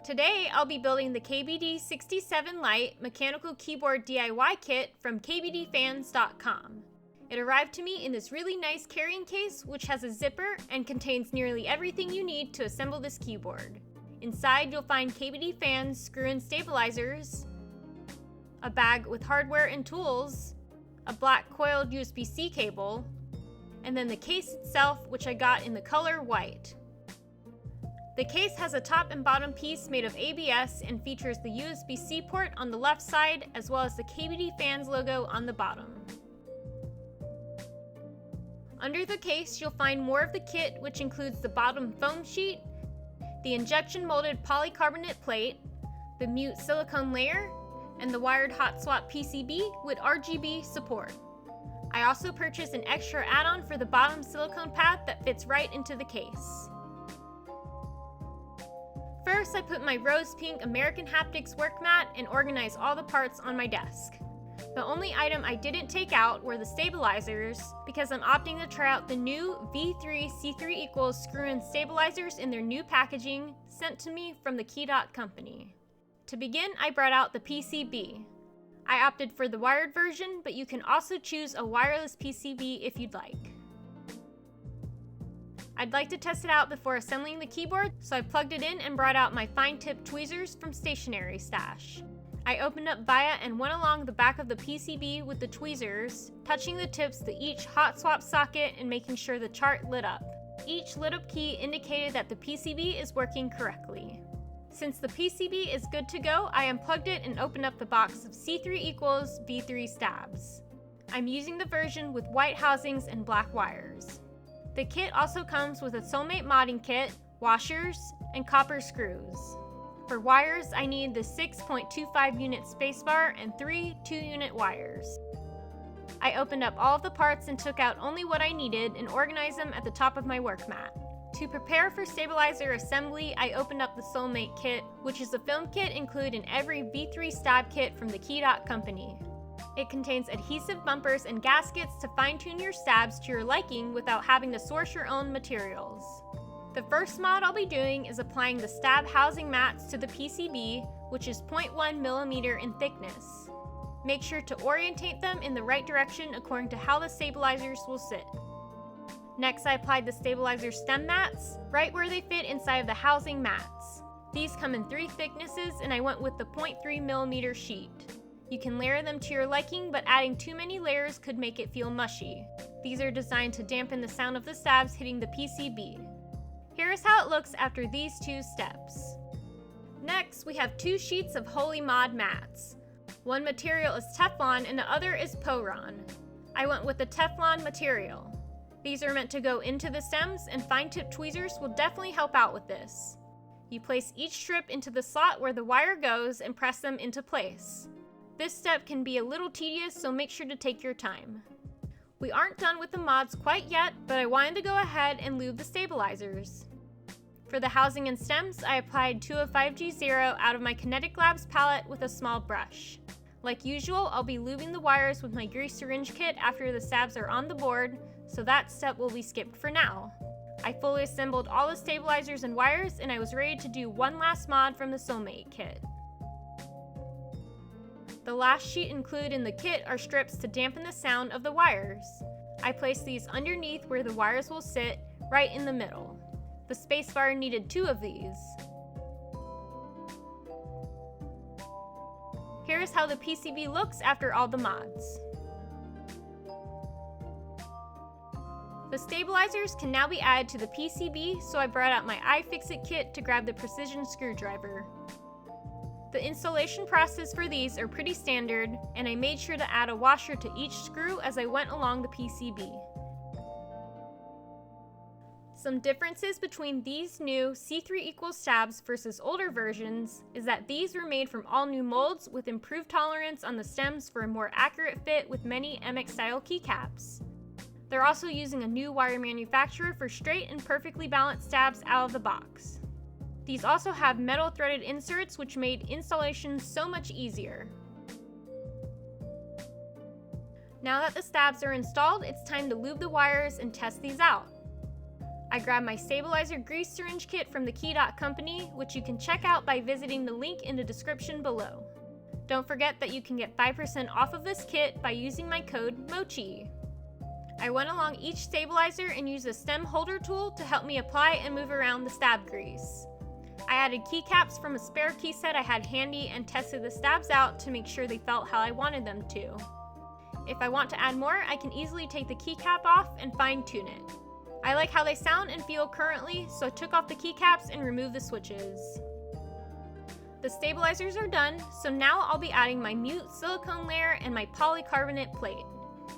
Today, I'll be building the KBD67 Lite mechanical keyboard DIY kit from KBDfans.com. It arrived to me in this really nice carrying case, which has a zipper and contains nearly everything you need to assemble this keyboard. Inside, you'll find KBD fans, screw-in stabilizers, a bag with hardware and tools, a black coiled USB-C cable, and then the case itself, which I got in the color white. The case has a top and bottom piece made of ABS and features the USB-C port on the left side as well as the KBD fans logo on the bottom. Under the case, you'll find more of the kit, which includes the bottom foam sheet, the injection molded polycarbonate plate, the mute silicone layer, and the wired hot swap PCB with RGB support. I also purchased an extra add-on for the bottom silicone pad that fits right into the case. First, I put my rose pink American Haptics Workmat and organized all the parts on my desk. The only item I didn't take out were the stabilizers, because I'm opting to try out the new V3 C³Equalz screw-in stabilizers in their new packaging sent to me from the Keycaps company. To begin, I brought out the PCB. I opted for the wired version, but you can also choose a wireless PCB if you'd like. I'd like to test it out before assembling the keyboard, so I plugged it in and brought out my fine-tip tweezers from Stationery Stash. I opened up VIA and went along the back of the PCB with the tweezers, touching the tips to each hot swap socket and making sure the chart lit up. Each lit up key indicated that the PCB is working correctly. Since the PCB is good to go, I unplugged it and opened up the box of C³Equalz V3 stabs. I'm using the version with white housings and black wires. The kit also comes with a soulmate modding kit, washers, and copper screws. For wires, I need the 6.25 unit spacebar and 3 2-unit wires. I opened up all of the parts and took out only what I needed and organized them at the top of my Workmat. To prepare for stabilizer assembly, I opened up the Soulmate kit, which is a film kit included in every V3 stab kit from the Keycaps company. It contains adhesive bumpers and gaskets to fine-tune your stabs to your liking without having to source your own materials. The first mod I'll be doing is applying the stab housing mats to the PCB, which is 0.1 millimeter in thickness. Make sure to orientate them in the right direction according to how the stabilizers will sit. Next, I applied the stabilizer stem mats right where they fit inside of the housing mats. These come in 3 thicknesses and I went with the 0.3 millimeter sheet. You can layer them to your liking, but adding too many layers could make it feel mushy. These are designed to dampen the sound of the stabs hitting the PCB. Here's how it looks after these 2 steps. Next, we have 2 sheets of Holy Mod mats. One material is Teflon and the other is Poron. I went with the Teflon material. These are meant to go into the stems, and fine-tip tweezers will definitely help out with this. You place each strip into the slot where the wire goes and press them into place. This step can be a little tedious, so make sure to take your time. We aren't done with the mods quite yet, but I wanted to go ahead and lube the stabilizers. For the housing and stems, I applied 205G0 out of my Kinetic Labs palette with a small brush. Like usual, I'll be lubing the wires with my grease syringe kit after the stabs are on the board, so that step will be skipped for now. I fully assembled all the stabilizers and wires, and I was ready to do one last mod from the Soulmate kit. The last sheet included in the kit are strips to dampen the sound of the wires. I placed these underneath where the wires will sit, right in the middle. The spacebar needed 2 of these. Here's how the PCB looks after all the mods. The stabilizers can now be added to the PCB, so I brought out my iFixit kit to grab the precision screwdriver. The installation process for these are pretty standard, and I made sure to add a washer to each screw as I went along the PCB. Some differences between these new C³Equalz stabs versus older versions is that these were made from all new molds with improved tolerance on the stems for a more accurate fit with many MKII keycaps. They're also using a new wire manufacturer for straight and perfectly balanced stabs out of the box. These also have metal threaded inserts, which made installation so much easier. Now that the stabs are installed, it's time to lube the wires and test these out. I grabbed my stabilizer grease syringe kit from the Key.Company, which you can check out by visiting the link in the description below. Don't forget that you can get 5% off of this kit by using my code MOCHI. I went along each stabilizer and used a stem holder tool to help me apply and move around the stab grease. I added keycaps from a spare key set I had handy and tested the stabs out to make sure they felt how I wanted them to. If I want to add more, I can easily take the keycap off and fine-tune it. I like how they sound and feel currently, so I took off the keycaps and removed the switches. The stabilizers are done, so now I'll be adding my mute silicone layer and my polycarbonate plate.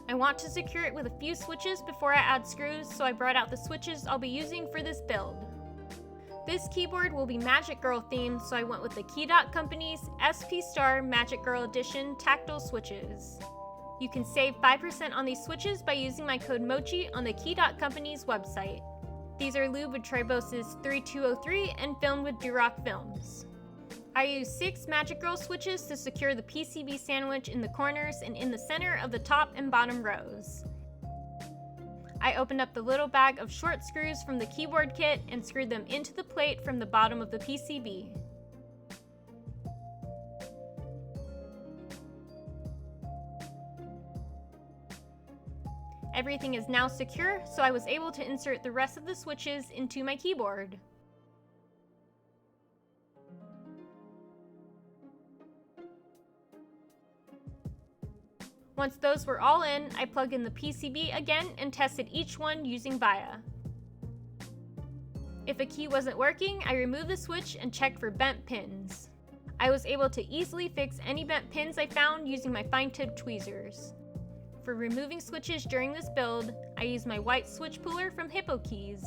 I want to secure it with a few switches before I add screws, so I brought out the switches I'll be using for this build. This keyboard will be Magic Girl themed, so I went with the Key.Company's SP Star Magic Girl Edition tactile switches. You can save 5% on these switches by using my code MOCHI on the Key.Company's website. These are lubed with Tribosys 3203 and filmed with Durock films. I used 6 Magic Girl switches to secure the PCB sandwich in the corners and in the center of the top and bottom rows. I opened up the little bag of short screws from the keyboard kit and screwed them into the plate from the bottom of the PCB. Everything is now secure, so I was able to insert the rest of the switches into my keyboard. Once those were all in, I plugged in the PCB again and tested each one using VIA. If a key wasn't working, I removed the switch and checked for bent pins. I was able to easily fix any bent pins I found using my fine-tipped tweezers. For removing switches during this build, I used my white switch puller from Hippokeys.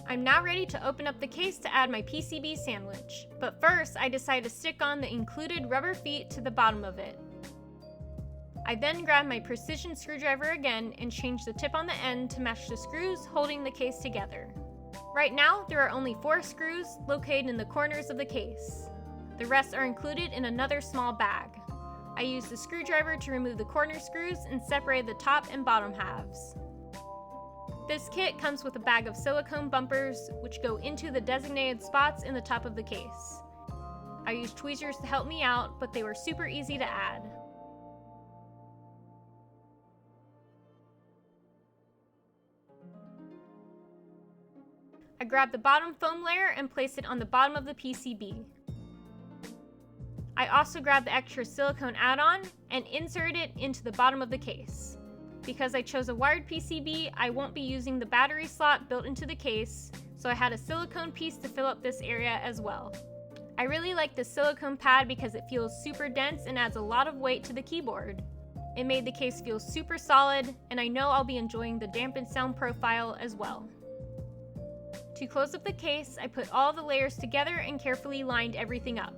I'm now ready to open up the case to add my PCB sandwich, but first I decided to stick on the included rubber feet to the bottom of it. I then grabbed my precision screwdriver again and changed the tip on the end to match the screws holding the case together. Right now, there are only 4 screws located in the corners of the case. The rest are included in another small bag. I used the screwdriver to remove the corner screws and separate the top and bottom halves. This kit comes with a bag of silicone bumpers, which go into the designated spots in the top of the case. I used tweezers to help me out, but they were super easy to add. I grabbed the bottom foam layer and placed it on the bottom of the PCB. I also grabbed the extra silicone add-on and inserted it into the bottom of the case. Because I chose a wired PCB, I won't be using the battery slot built into the case, so I had a silicone piece to fill up this area as well. I really like the silicone pad because it feels super dense and adds a lot of weight to the keyboard. It made the case feel super solid, and I know I'll be enjoying the dampened sound profile as well. To close up the case, I put all the layers together and carefully lined everything up.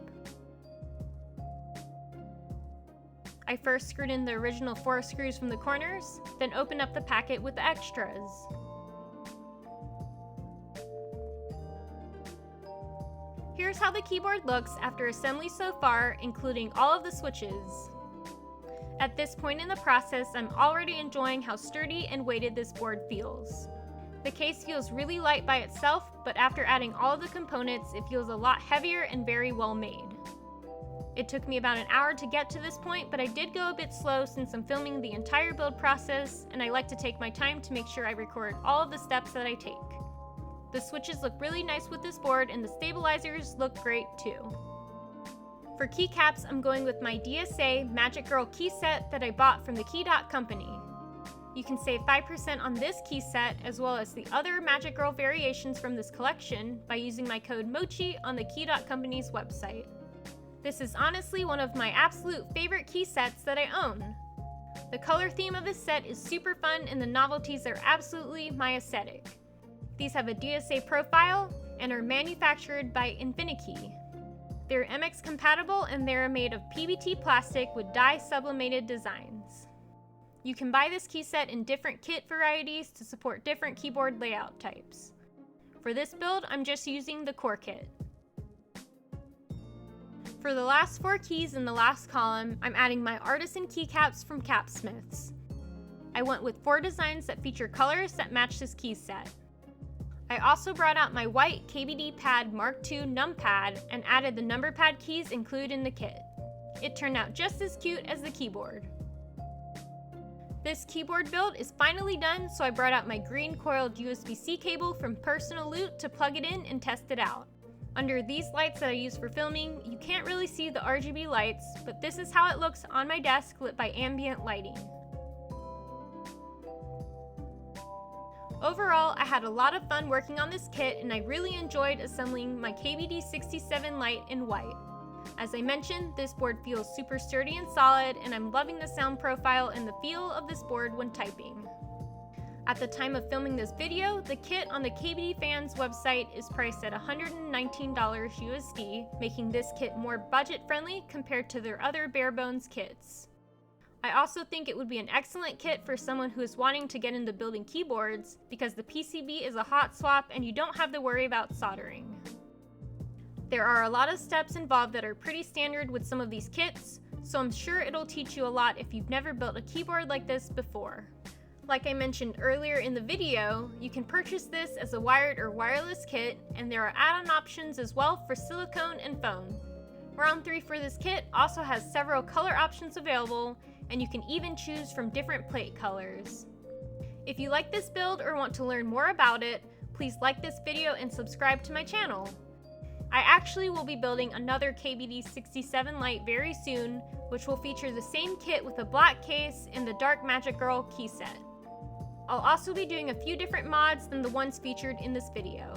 I first screwed in the original 4 screws from the corners, then opened up the packet with the extras. Here's how the keyboard looks after assembly so far, including all of the switches. At this point in the process, I'm already enjoying how sturdy and weighted this board feels. The case feels really light by itself, but after adding all of the components, it feels a lot heavier and very well made. It took me about an hour to get to this point, but I did go a bit slow since I'm filming the entire build process, and I like to take my time to make sure I record all of the steps that I take. The switches look really nice with this board, and the stabilizers look great too. For keycaps, I'm going with my DSA Magic Girl Keyset that I bought from the Key.Company. You can save 5% on this keyset as well as the other Magic Girl variations from this collection by using my code MOCHI on the Key.Company's website. This is honestly one of my absolute favorite key sets that I own. The color theme of this set is super fun and the novelties are absolutely my aesthetic. These have a DSA profile and are manufactured by Infinikey. They're MX compatible and they're made of PBT plastic with dye sublimated designs. You can buy this key set in different kit varieties to support different keyboard layout types. For this build, I'm just using the core kit. For the last 4 keys in the last column, I'm adding my Artisan keycaps from Capsmiths. I went with 4 designs that feature colors that match this key set. I also brought out my white KBD Pad Mark II numpad and added the number pad keys included in the kit. It turned out just as cute as the keyboard. This keyboard build is finally done, so I brought out my green coiled USB-C cable from Personal Loot to plug it in and test it out. Under these lights that I use for filming, you can't really see the RGB lights, but this is how it looks on my desk lit by ambient lighting. Overall, I had a lot of fun working on this kit and I really enjoyed assembling my KBD67 Lite in white. As I mentioned, this board feels super sturdy and solid, and I'm loving the sound profile and the feel of this board when typing. At the time of filming this video, the kit on the KBDfans website is priced at $119 USD, making this kit more budget-friendly compared to their other bare-bones kits. I also think it would be an excellent kit for someone who is wanting to get into building keyboards, because the PCB is a hot swap and you don't have to worry about soldering. There are a lot of steps involved that are pretty standard with some of these kits, so I'm sure it'll teach you a lot if you've never built a keyboard like this before. Like I mentioned earlier in the video, you can purchase this as a wired or wireless kit, and there are add-on options as well for silicone and foam. Round 3 for this kit also has several color options available, and you can even choose from different plate colors. If you like this build or want to learn more about it, please like this video and subscribe to my channel. I actually will be building another KBD67 Lite very soon, which will feature the same kit with a black case and the Dark Magic Girl keyset. I'll also be doing a few different mods than the ones featured in this video.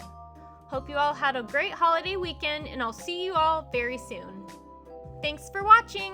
Hope you all had a great holiday weekend, and I'll see you all very soon. Thanks for watching!